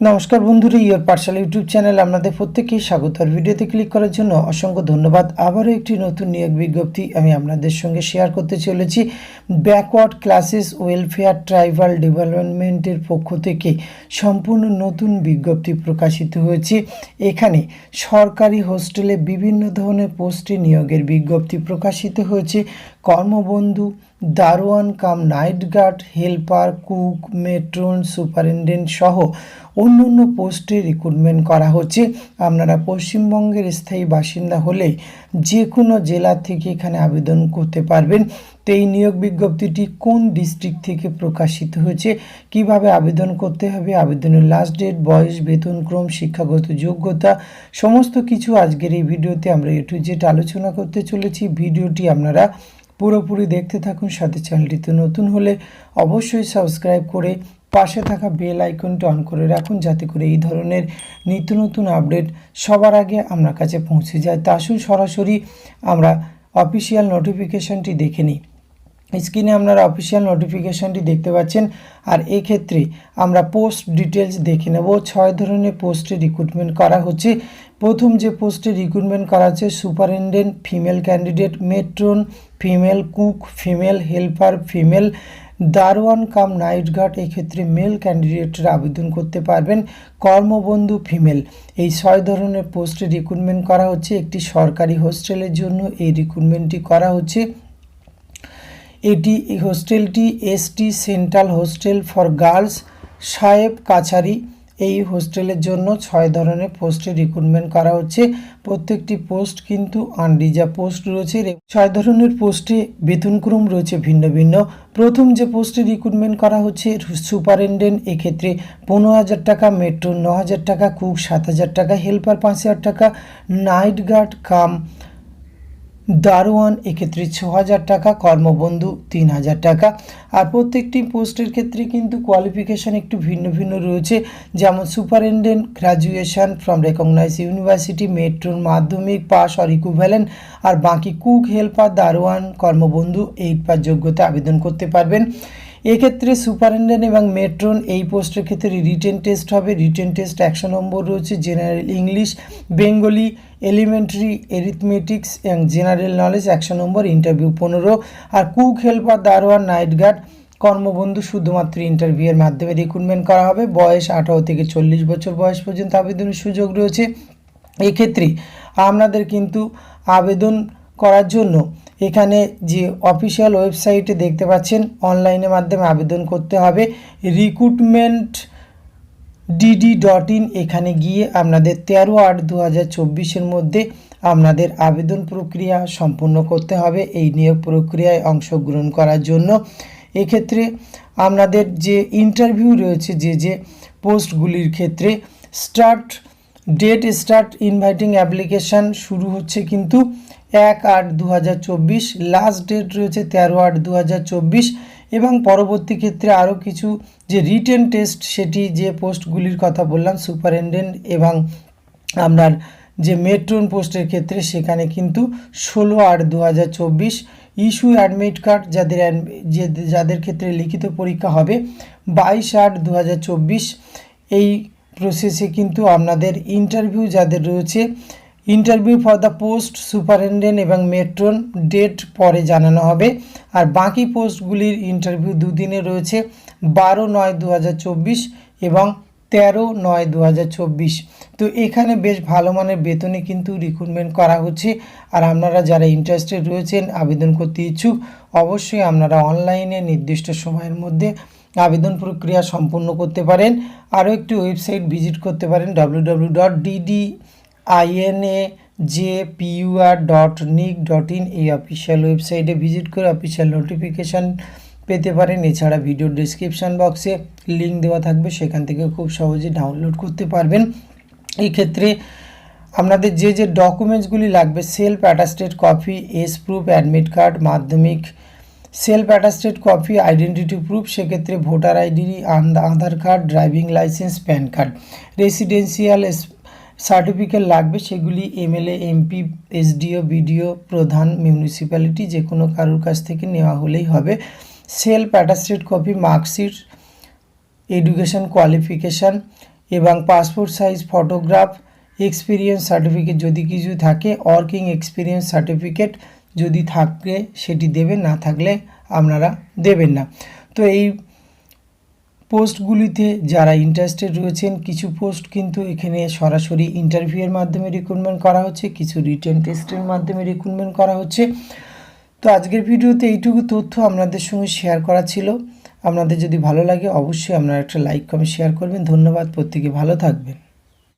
নমস্কার বন্ধুরা, your Pathsala YouTube channel আপনাদের প্রত্যেককেই স্বাগত। আর ভিডিওতে ক্লিক করার জন্য অসংখ্য ধন্যবাদ। আবারও একটি নতুন নিয়োগ বিজ্ঞপ্তি আমি আপনাদের সঙ্গে শেয়ার করতে চলেছি। ব্যাকওয়ার্ড ক্লাসেস ওয়েলফেয়ার ট্রাইবাল ডেভেলপমেন্টের পক্ষ থেকে সম্পূর্ণ নতুন বিজ্ঞপ্তি প্রকাশিত হয়েছে। এখানে সরকারি হোস্টেলে বিভিন্ন ধরনের পোস্টে নিয়োগের বিজ্ঞপ্তি প্রকাশিত হয়েছে। কর্মবন্ধু, দারোয়ান cum night guard, helper, cook, matron, superintendent সহ অন্য পোস্টে রিক্রুটমেন্ট করা হচ্ছে। আপনারা পশ্চিমবঙ্গের স্থায়ী বাসিন্দা হলে যে কোনো জেলা থেকে এখানে আবেদন করতে পারবেন। তো এই নিয়োগ বিজ্ঞপ্তিটি কোন ডিস্ট্রিক্ট থেকে প্রকাশিত হয়েছে, কিভাবে আবেদন করতে হবে, আবেদনের লাস্ট ডেট, বয়স, বেতনক্রম, শিক্ষাগত যোগ্যতা সমস্ত কিছু আজকের এই ভিডিওতে আমরা এ টু জেড আলোচনা করতে চলেছি। ভিডিওটি আপনারা পুরোপুরি দেখতে থাকুন। সাথে চ্যানেলটিতে নতুন হলে অবশ্যই সাবস্ক্রাইব করে পাশে থাকা বেল আইকনটি অন করে রাখুন, যাতে করে এই ধরনের নিত্য নতুন আপডেট সবার আগে আপনার কাছে পৌঁছে যায়। তা আসুন সরাসরি আমরা অফিসিয়াল নোটিফিকেশানটি দেখে নিই। স্ক্রিনে আপনারা অফিসিয়াল নোটিফিকেশানটি দেখতে পাচ্ছেন। আর এক্ষেত্রে আমরা পোস্ট ডিটেলস দেখে নেব। 6 ধরনের পোস্টে রিক্রুটমেন্ট করা হচ্ছে। প্রথম যে পোস্টে রিক্রুটমেন্ট করা হচ্ছে superintendent female candidate, matron female, cook female, helper female, দারোয়ান কাম নাইট গার্ড এক্ষেত্রে মেল ক্যান্ডিডেটরা আবেদন করতে পারবেন। কর্মবন্ধু ফিমেল। এই 6 ধরনের পোস্টে রিক্রুটমেন্ট করা হচ্ছে। একটি সরকারি হোস্টেলের জন্য এই রিক্রুটমেন্টটি করা হচ্ছে। এই হোস্টেলটি ST central hostel for girls Saheb Kachari. এই হোস্টেলের জন্য 6 ধরনের পোস্টে রিক্রুটমেন্ট করা হচ্ছে। প্রত্যেকটি পোস্ট কিন্তু আনরিজার্ভ পোস্ট রয়েছে। 6 ধরনের পোস্টে বেতনক্রম রয়েছে ভিন্ন ভিন্ন। প্রথম যে পোস্টে রিক্রুটমেন্ট করা হচ্ছে সুপারিনটেন্ডেন্ট, এক্ষেত্রে 15,000 টাকা, মেট্রো 9,000 টাকা, কুক 7,000 টাকা, হেল্পার 5,000 টাকা, নাইট গার্ড কাম দারোয়ান এক্ষেত্রে 6,000 টাকা, কর্মবন্ধু 3,000 টাকা। আর প্রত্যেকটি পোস্টের ক্ষেত্রে কিন্তু কোয়ালিফিকেশান একটু ভিন্ন ভিন্ন রয়েছে। যেমন superintendent graduation from recognize university, মেট্রোর মাধ্যমিক পাস অর ইকুইভ্যালেন্ট। আর বাকি কুক, হেল্পার, দারোয়ান, কর্মবন্ধু 8 পাস যোগ্যতা আবেদন করতে পারবেন। এক্ষেত্রে সুপারিনটেন্ডেন্ট এবং মেট্রন এই পোস্টের ক্ষেত্রে রিটেন টেস্ট হবে। রিটেন টেস্ট 100 নম্বর রয়েছে। জেনারেল ইংলিশ, বেঙ্গলি, এলিমেন্টারি, এরিথমেটিক্স এবং জেনারেল নলেজ 100 নম্বর, ইন্টারভিউ 15। আর কুক, হেল্পার, দারোয়ান, নাইট গার্ড, কর্মবন্ধু শুধুমাত্র ইন্টারভিউয়ের মাধ্যমে রিক্রুটমেন্ট করা হবে। বয়স 18 থেকে 40 বছর বয়স পর্যন্ত আবেদনের সুযোগ রয়েছে। এক্ষেত্রে আপনাদের কিন্তু আবেদন করার জন্য এখানে যে অফিসিয়াল ওয়েবসাইটে দেখতে পাচ্ছেন অনলাইনের মাধ্যমে আবেদন করতে হবে। recruitmentdd.in এখানে গিয়ে আপনাদের 13/8/2024 মধ্যে আপনাদের আবেদন প্রক্রিয়া সম্পূর্ণ করতে হবে এই নিয়োগ প্রক্রিয়ায় অংশগ্রহণ করার জন্য। এক্ষেত্রে আপনাদের যে ইন্টারভিউ রয়েছে যে পোস্টগুলির ক্ষেত্রে স্টার্ট ইনভাইটিং অ্যাপ্লিকেশান শুরু হচ্ছে কিন্তু 1/8/2024, লাস্ট ডেট রয়েছে 13/8/2024। এবং পরবর্তী ক্ষেত্রে আরও কিছু যে রিটেন টেস্ট, সেটি যে পোস্টগুলির কথা বললাম সুপারিনটেন্ডেন্ট এবং আপনার যে মেট্রন পোস্টের ক্ষেত্রে সেখানে কিন্তু 16/8/2024। ইস্যু অ্যাডমিট কার্ড যাদের ক্ষেত্রে লিখিত পরীক্ষা হবে 22/8/2024। এই প্রসেসে কিন্তু আপনাদের ইন্টারভিউ যাদের রয়েছে, interview for the post superintendent এবং মেট্রন ডেট পরে জানানো হবে। আর বাকি পোস্টগুলির ইন্টারভিউ 2 দিনে রয়েছে, 12/9/2024 এবং 13/9/2024। তো এখানে বেশ ভালো মানের বেতনে কিন্তু রিক্রুটমেন্ট করা হচ্ছে। আর আপনারা যারা ইন্টারেস্টেড রয়েছেন, আবেদন করতে ইচ্ছুক, অবশ্যই আপনারা অনলাইনে নির্দিষ্ট সময়ের মধ্যে আবেদন প্রক্রিয়া সম্পূর্ণ করতে পারেন। আরও একটি ওয়েবসাইট ভিজিট করতে পারেন www.ddinajpur.nic.in। এই অফিসিয়াল ওয়েবসাইটে ভিজিট করে অফিসিয়াল নোটিফিকেশান পেতে পারেন। এছাড়া ভিডিও ডিসক্রিপশান বক্সে লিঙ্ক দেওয়া থাকবে, সেখান থেকে খুব সহজে ডাউনলোড করতে পারবেন। এই ক্ষেত্রে আপনাদের যে ডকুমেন্টসগুলি লাগবে, self attested copy, age proof, admit card, Madhyamik, self attested copy, identity proof, সেক্ষেত্রে voter ID, Aadhaar card, driving licence, PAN card, residential certificate লাগবে। সেগুলি MLA, MP, SDO, BDO, pradhan municipality যে কোনো কারোর কাছ থেকে নেওয়া হলেই হবে। Self attested copy, marksheet, education qualification, এবং passport size photograph, experience certificate যদি কিছু থাকে, ওয়ার্কিং এক্সপিরিয়েন্স সার্টিফিকেট যদি থাকে সেটি দেবেন, না থাকলে আপনারা দেবেন না। তো এই পোস্টগুলিতে যারা ইন্টারেস্টেড রয়েছেন, কিছু পোস্ট কিন্তু এখানে সরাসরি ইন্টারভিউয়ের মাধ্যমে রিক্রুটমেন্ট করা হচ্ছে, কিছু রিটেন টেস্টের মাধ্যমে রিক্রুটমেন্ট করা হচ্ছে। তো আজকের ভিডিওতে এইটুকু তথ্য আপনাদের সঙ্গে শেয়ার করা ছিল। আপনাদের যদি ভালো লাগে অবশ্যই আপনারা একটা লাইক কমেন্ট শেয়ার করবেন। ধন্যবাদ, প্রত্যেকে ভালো থাকবেন।